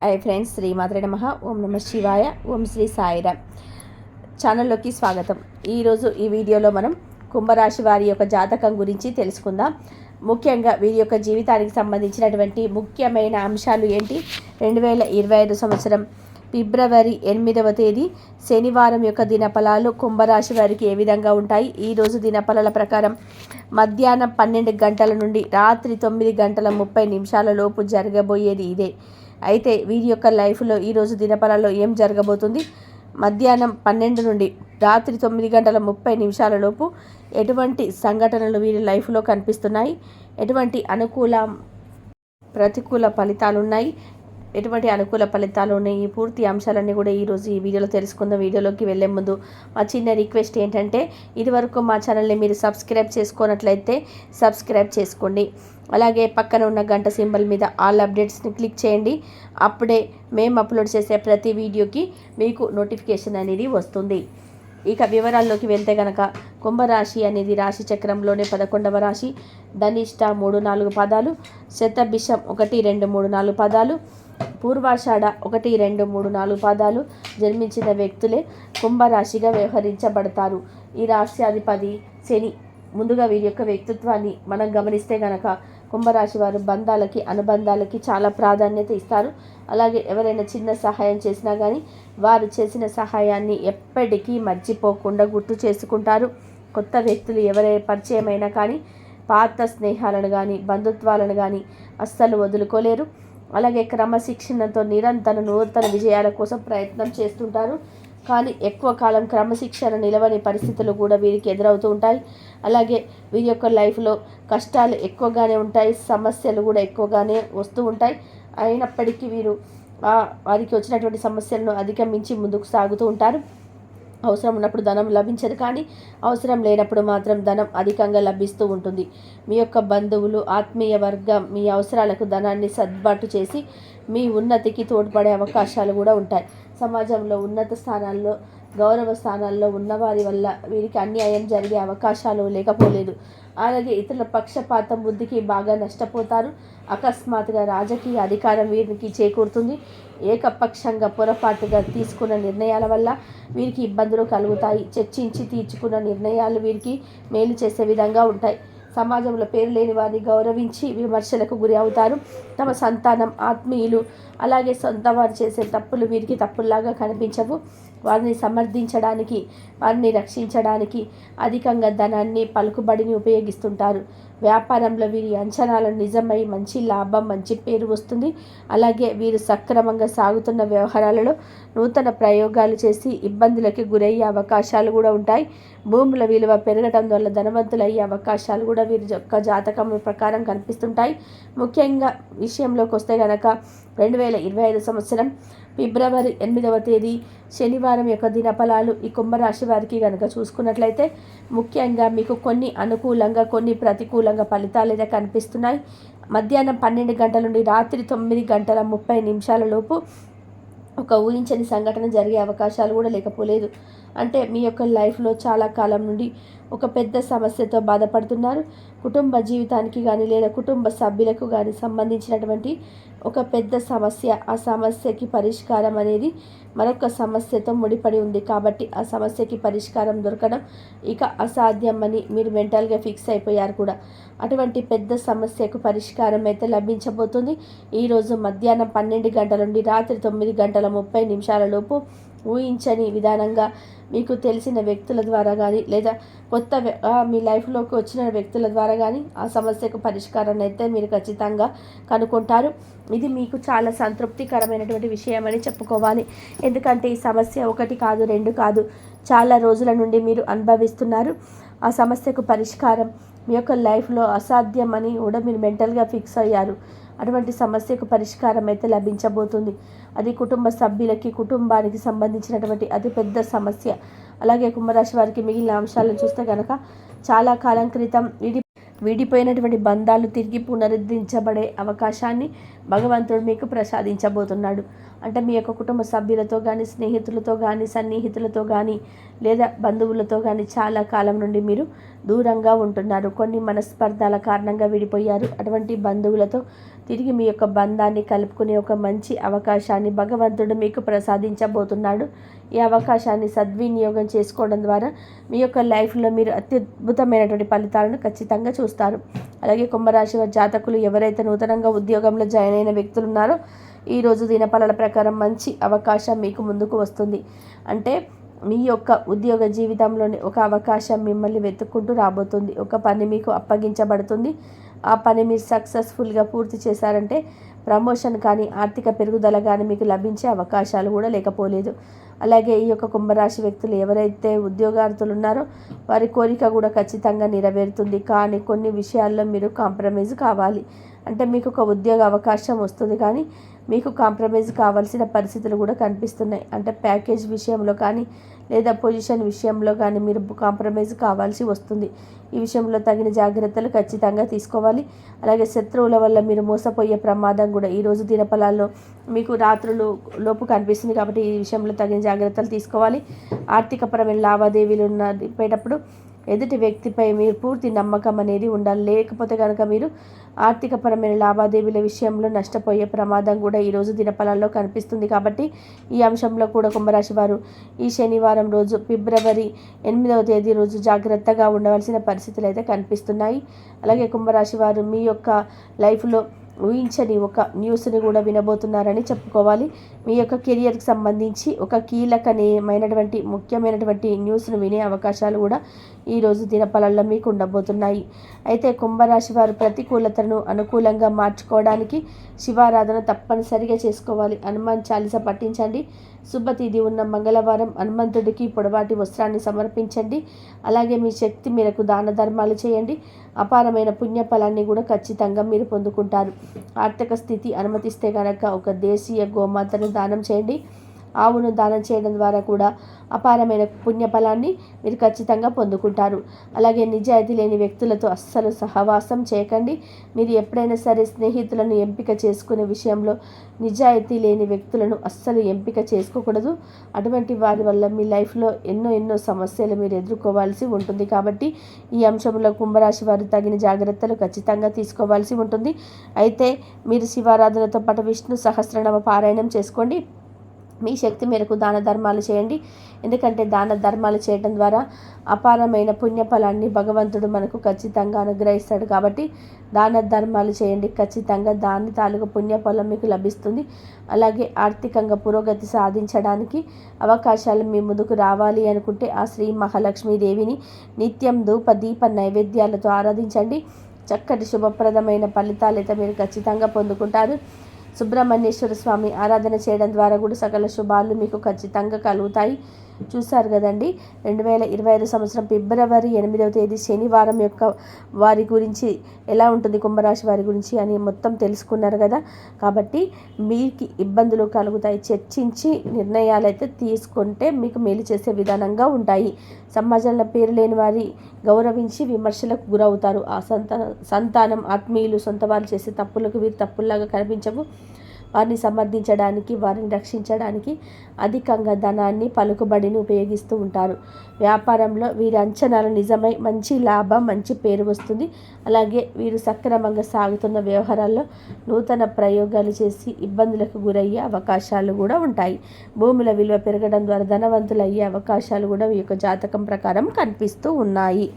Hi friends, శ్రీమాత్రే నమః. ఓం నమ శివాయ. ఓం శ్రీ సాయిరామ్. ఛానల్లోకి స్వాగతం. ఈరోజు ఈ వీడియోలో మనం కుంభరాశి వారి యొక్క జాతకం గురించి తెలుసుకుందాం. ముఖ్యంగా వీరి యొక్క జీవితానికి సంబంధించినటువంటి ముఖ్యమైన అంశాలు ఏంటి, 2025 సంవత్సరం ఫిబ్రవరి 8వ తేదీ శనివారం యొక్క దినఫలాలు కుంభరాశి వారికి ఏ విధంగా ఉంటాయి. ఈరోజు దినఫలాల ప్రకారం మధ్యాహ్నం 12 గంటల నుండి రాత్రి 9 గంటల 30 నిమిషాల లోపు జరగబోయేది ఇదే. అయితే వీరి యొక్క లైఫ్లో ఈరోజు దినఫలాల్లో ఏం జరగబోతుంది, మధ్యాహ్నం 12 నుండి రాత్రి 9 గంటల 30 నిమిషాల లోపు ఎటువంటి సంఘటనలు వీరి లైఫ్లో కనిపిస్తున్నాయి, ఎటువంటి అనుకూల ప్రతికూల ఫలితాలు ఉన్నాయి, ఎటువంటి అనుకూల ఫలితాలు ఉన్నాయి, ఈ పూర్తి అంశాలన్నీ కూడా ఈరోజు ఈ వీడియోలో తెలుసుకుందాం. వీడియోలోకి వెళ్ళే ముందు మా చిన్న రిక్వెస్ట్ ఏంటంటే, ఇదివరకు మా ఛానల్ని మీరు సబ్స్క్రైబ్ చేసుకున్నట్లయితే సబ్స్క్రైబ్ చేసుకోండి. అలాగే పక్కన ఉన్న గంట సింబల్ మీద ఆల్ అప్డేట్స్ని క్లిక్ చేయండి. అప్పుడే మేము అప్లోడ్ చేసే ప్రతి వీడియోకి మీకు నోటిఫికేషన్ అనేది వస్తుంది. ఇక వివరాల్లోకి వెళ్తే కనుక, కుంభరాశి అనేది రాశి చక్రంలోనే 11వ రాశి. ధనిష్ట 3-4 పాదాలు, శతభిషం 1-2-3-4 పాదాలు, పూర్వాషాఢ 1-2-3-4 పాదాలు జన్మించిన వ్యక్తులే కుంభరాశిగా వ్యవహరించబడతారు. ఈ రాశ్యాధిపతి శని. ముందుగా వీరి యొక్క వ్యక్తిత్వాన్ని మనం గమనిస్తే కనుక, కుంభరాశి వారు బంధాలకి అనుబంధాలకి చాలా ప్రాధాన్యత ఇస్తారు. అలాగే ఎవరైనా చిన్న సహాయం చేసినా కానీ వారు చేసిన సహాయాన్ని ఎప్పటికీ మర్చిపోకుండా గుర్తు చేసుకుంటారు. కొత్త వ్యక్తులు ఎవరైనా పరిచయమైనా కానీ పాత స్నేహాలను కానీ బంధుత్వాలను కానీ అస్సలు వదులుకోలేరు. అలాగే క్రమశిక్షణతో నిరంతర నూతన విజయాల కోసం ప్రయత్నం చేస్తుంటారు. కానీ ఎక్కువ కాలం క్రమశిక్షణ నిలవని పరిస్థితులు కూడా వీరికి ఎదురవుతూ ఉంటాయి. అలాగే వీరి యొక్క లైఫ్లో కష్టాలు ఎక్కువగానే ఉంటాయి, సమస్యలు కూడా ఎక్కువగానే వస్తూ ఉంటాయి. అయినప్పటికీ వీరు వారికి వచ్చినటువంటి సమస్యలను అధిగమించి ముందుకు సాగుతూ ఉంటారు. అవసరం ఉన్నప్పుడు ధనం లభించదు, కానీ అవసరం లేనప్పుడు మాత్రం ధనం అధికంగా లభిస్తూ ఉంటుంది. మీ యొక్క బంధువులు, ఆత్మీయ వర్గం మీ అవసరాలకు ధనాన్ని సర్దుబాటు చేసి మీ ఉన్నతికి తోడ్పడే అవకాశాలు కూడా ఉంటాయి. సమాజంలో ఉన్నత స్థానాల్లో, గౌరవ స్థానాల్లో ఉన్నవారి వల్ల వీరికి అన్యాయం జరిగే అవకాశాలు లేకపోలేదు. అలాగే ఇతరుల పక్షపాతం బుద్ధికి బాగా నష్టపోతారు. అకస్మాత్తుగా రాజకీయ అధికారం వీరికి చేకూరుతుంది. ఏకపక్షంగా పొరపాటుగా తీసుకున్న నిర్ణయాల వల్ల వీరికి ఇబ్బందులు కలుగుతాయి. చర్చించి తీర్చుకున్న నిర్ణయాలు వీరికి మేలు చేసే విధంగా ఉంటాయి. సమాజంలో పేరు లేని వారిని గౌరవించి విమర్శలకు గురి అవుతారు. తమ సంతానం, ఆత్మీయులు, అలాగే సొంత వారు చేసే తప్పులు వీరికి తప్పుల్లాగా కనిపించవు. వారిని సమర్థించడానికి, వారిని రక్షించడానికి అధికంగా ధనాన్ని, పలుకుబడిని ఉపయోగిస్తుంటారు. వ్యాపారంలో వీరి అంచనాలను నిజమై మంచి లాభం, మంచి పేరు వస్తుంది. అలాగే వీరు సక్రమంగా సాగుతున్న వ్యవహారాలలో నూతన ప్రయోగాలు చేసి ఇబ్బందులకి గురయ్యే అవకాశాలు కూడా ఉంటాయి. భూముల విలువ పెరగడం వల్ల ధనవంతులు అయ్యే అవకాశాలు కూడా వీరి యొక్క జాతకం ప్రకారం కనిపిస్తుంటాయి. ముఖ్యంగా విషయంలోకి వస్తే కనుక, 2025 సంవత్సరం ఫిబ్రవరి 8వ తేదీ శనివారం యొక్క దినఫలాలు ఈ కుంభరాశి వారికి కనుక చూసుకున్నట్లయితే, ముఖ్యంగా మీకు కొన్ని అనుకూలంగా, కొన్ని ప్రతికూలంగా ఫలితాలు అయితే కనిపిస్తున్నాయి. మధ్యాహ్నం 12 గంటల నుండి రాత్రి 9 గంటల 30 నిమిషాల లోపు ఒక ఊహించని సంఘటన జరిగే అవకాశాలు కూడా లేకపోలేదు. అంటే మీ యొక్క లైఫ్లో చాలా కాలం నుండి ఒక పెద్ద సమస్యతో బాధపడుతున్నారు. కుటుంబ జీవితానికి కానీ లేదా కుటుంబ సభ్యులకు కానీ సంబంధించినటువంటి ఒక పెద్ద సమస్య, ఆ సమస్యకి పరిష్కారం అనేది మరొక సమస్యతో ముడిపడి ఉంది. కాబట్టి ఆ సమస్యకి పరిష్కారం దొరకడం ఇక అసాధ్యం అని మీరు మెంటల్గా ఫిక్స్ అయిపోయారు కూడా. అటువంటి పెద్ద సమస్యకు పరిష్కారం అయితే లభించబోతుంది. ఈరోజు మధ్యాహ్నం 12 గంటల నుండి రాత్రి 9 గంటల 30 నిమిషాల లోపు ఊహించని విధానంగా మీకు తెలిసిన వ్యక్తుల ద్వారా కానీ లేదా కొత్త మీ లైఫ్లోకి వచ్చిన వ్యక్తుల ద్వారా కానీ ఆ సమస్యకు పరిష్కారాన్ని అయితే మీరు ఖచ్చితంగా కనుక్కుంటారు. ఇది మీకు చాలా సంతృప్తికరమైనటువంటి విషయం అని చెప్పుకోవాలి. ఎందుకంటే ఈ సమస్య 1 కాదు, 2 కాదు, చాలా రోజుల నుండి మీరు అనుభవిస్తున్నారు. ఆ సమస్యకు పరిష్కారం మీ యొక్క లైఫ్లో అసాధ్యం అని కూడా మీరు మెంటల్గా ఫిక్స్ అయ్యారు. అటువంటి సమస్యకు పరిష్కారం అయితే లభించబోతుంది. అది కుటుంబ సభ్యులకి, కుటుంబానికి సంబంధించినటువంటి అతిపెద్ద సమస్య. అలాగే కుంభరాశి వారికి మిగిలిన అంశాలను చూస్తే కనుక, చాలా కాలం క్రితం విడిపోయినటువంటి బంధాలు తిరిగి పునరుద్ధరించబడే అవకాశాన్ని భగవంతుడు మీకు ప్రసాదించబోతున్నాడు. అంటే మీ యొక్క కుటుంబ సభ్యులతో కానీ, స్నేహితులతో కానీ, సన్నిహితులతో కానీ, లేదా బంధువులతో కానీ చాలా కాలం నుండి మీరు దూరంగా ఉంటున్నారు. కొన్ని మనస్పర్ధాల కారణంగా విడిపోయారు. అటువంటి బంధువులతో తిరిగి మీ యొక్క బంధాన్ని కలుపుకునే ఒక మంచి అవకాశాన్ని భగవంతుడు మీకు ప్రసాదించబోతున్నాడు. ఈ అవకాశాన్ని సద్వినియోగం చేసుకోవడం ద్వారా మీ యొక్క లైఫ్లో మీరు అత్యద్భుతమైనటువంటి ఫలితాలను ఖచ్చితంగా చూస్తారు. అలాగే కుంభరాశి వారి జాతకులు ఎవరైతే నూతనంగా ఉద్యోగంలో జాయిన్ అయిన వ్యక్తులు ఉన్నారో ఈరోజు దినఫలాల ప్రకారం మంచి అవకాశం మీకు ముందుకు వస్తుంది. అంటే మీ యొక్క ఉద్యోగ జీవితంలోని ఒక అవకాశం మిమ్మల్ని వెతుక్కుంటూ రాబోతుంది. ఒక పని మీకు అప్పగించబడుతుంది. ఆ పని మీరు సక్సెస్ఫుల్గా పూర్తి చేశారంటే ప్రమోషన్ కానీ, ఆర్థిక పెరుగుదల కానీ మీకు లభించే అవకాశాలు కూడా లేకపోలేదు. అలాగే ఈ యొక్క కుంభరాశి వ్యక్తులు ఎవరైతే ఉద్యోగార్థులు ఉన్నారో వారి కోరిక కూడా ఖచ్చితంగా నెరవేరుతుంది. కానీ కొన్ని విషయాల్లో మీరు కాంప్రమైజ్ కావాలి. అంటే మీకు ఒక ఉద్యోగ అవకాశం వస్తుంది, కానీ మీకు కాంప్రమైజ్ కావాల్సిన పరిస్థితులు కూడా కనిపిస్తున్నాయి. అంటే ప్యాకేజ్ విషయంలో కానీ, లేదా పొజిషన్ విషయంలో కానీ మీరు కాంప్రమైజ్ కావాల్సి వస్తుంది. ఈ విషయంలో తగిన జాగ్రత్తలు ఖచ్చితంగా తీసుకోవాలి. అలాగే శత్రువుల వల్ల మీరు మోసపోయే ప్రమాదం కూడా ఈరోజు దినఫలాల్లో మీకు రాత్రులు లోపు కనిపిస్తుంది. కాబట్టి ఈ విషయంలో తగిన జాగ్రత్తలు తీసుకోవాలి. ఆర్థికపరమైన లావాదేవీలు నడిపేటప్పుడు ఎదుటి వ్యక్తిపై మీరు పూర్తి నమ్మకం అనేది ఉండాలి. లేకపోతే కనుక మీరు ఆర్థికపరమైన లావాదేవీల విషయంలో నష్టపోయే ప్రమాదం కూడా ఈరోజు దినఫలాల్లో కనిపిస్తుంది. కాబట్టి ఈ అంశంలో కూడా కుంభరాశి వారు ఈ శనివారం రోజు ఫిబ్రవరి 8వ తేదీ రోజు జాగ్రత్తగా ఉండవలసిన పరిస్థితులు అయితే కనిపిస్తున్నాయి. అలాగే కుంభరాశి వారు మీ యొక్క లైఫ్లో ఊహించని ఒక న్యూస్ని కూడా వినబోతున్నారని చెప్పుకోవాలి. మీ యొక్క కెరియర్కి సంబంధించి ఒక కీలకమైనటువంటి ముఖ్యమైనటువంటి న్యూస్ను వినే అవకాశాలు కూడా ఈరోజు దినఫలాల్లో మీకు ఉండబోతున్నాయి. అయితే కుంభరాశి వారు ప్రతికూలతను అనుకూలంగా మార్చుకోవడానికి శివారాధన తప్పనిసరిగా చేసుకోవాలి. హనుమాన్ చాలీస పఠించండి. శుభతిథి ఉన్న మంగళవారం హనుమంతుడికి పొడవాటి వస్త్రాన్ని సమర్పించండి. అలాగే మీ శక్తి మేరకు దాన ధర్మాలు చేయండి. అపారమైన పుణ్యఫలాన్ని కూడా ఖచ్చితంగా మీరు పొందుకుంటారు. ఆర్థిక స్థితి అనుమతిస్తే కనుక ఒక దేశీయ గోమాతను దానం చేయండి. ఆవును దానం చేయడం ద్వారా కూడా అపారమైన పుణ్యఫలాన్ని మీరు ఖచ్చితంగా పొందుకుంటారు. అలాగే నిజాయితీ లేని వ్యక్తులతో అస్సలు సహవాసం చేయకండి. మీరు ఎప్పుడైనా సరే స్నేహితులను ఎంపిక చేసుకునే విషయంలో నిజాయితీ లేని వ్యక్తులను అస్సలు ఎంపిక చేసుకోకూడదు. అటువంటి వారి వల్ల మీ లైఫ్లో ఎన్నో సమస్యలు మీరు ఎదుర్కోవాల్సి ఉంటుంది. కాబట్టి ఈ అంశంలో కుంభరాశి వారు తగిన జాగ్రత్తలు ఖచ్చితంగా తీసుకోవాల్సి ఉంటుంది. అయితే మీరు శివారాధనతో పాటు విష్ణు సహస్రనామ పారాయణం చేసుకోండి. మీ శక్తి మేరకు దాన ధర్మాలు చేయండి. ఎందుకంటే దాన ధర్మాలు చేయడం ద్వారా అపారమైన పుణ్యఫలాన్ని భగవంతుడు మనకు ఖచ్చితంగా అనుగ్రహిస్తాడు. కాబట్టి దాన ధర్మాలు చేయండి. ఖచ్చితంగా దాని తాలూకు పుణ్యఫలం మీకు లభిస్తుంది. అలాగే ఆర్థికంగా పురోగతి సాధించడానికి అవకాశాలు మీ ముందుకు రావాలి అనుకుంటే ఆ శ్రీ మహాలక్ష్మీదేవిని నిత్యం ధూప దీప నైవేద్యాలతో ఆరాధించండి. చక్కటి శుభప్రదమైన ఫలితాలు అయితే మీరు ఖచ్చితంగా పొందుకుంటారు. సుబ్రహ్మణ్యేశ్వర స్వామి ఆరాధన చేయడం ద్వారా కూడా సకల శుభాలు మీకు ఖచ్చితంగా కలుగుతాయి. చూశారు కదండి, 2025 సంవత్సరం ఫిబ్రవరి 8వ తేదీ శనివారం యొక్క వారి గురించి ఎలా ఉంటుంది, కుంభరాశి వారి గురించి అని మొత్తం తెలుసుకున్నారు కదా. కాబట్టి మీకు ఇబ్బందులు కలుగుతాయి. చర్చించి నిర్ణయాలు అయితే తీసుకుంటే మీకు మేలు చేసే విధానంగా ఉంటాయి. సమాజంలో పేరు లేని వారి గౌరవించి విమర్శలకు గురవుతారు. ఆ సంతానం, ఆత్మీయులు, సొంత వారు చేసే తప్పులకు వీరు తప్పుల్లాగా కనిపించవు. వారిని సమర్థించడానికి, వారిని రక్షించడానికి అధికంగా ధనాన్ని, పలుకుబడిని ఉపయోగిస్తూ ఉంటారు. వ్యాపారంలో వీరి అంచనాలు నిజమై మంచి లాభం, మంచి పేరు వస్తుంది. అలాగే వీరు సక్రమంగా సాగుతున్న వ్యవహారాల్లో నూతన ప్రయోగాలు చేసి ఇబ్బందులకు గురయ్యే అవకాశాలు కూడా ఉంటాయి. భూముల విలువ పెరగడం ద్వారా ధనవంతులు అయ్యే అవకాశాలు కూడా ఈ యొక్క జాతకం ప్రకారం కనిపిస్తూ ఉన్నాయి.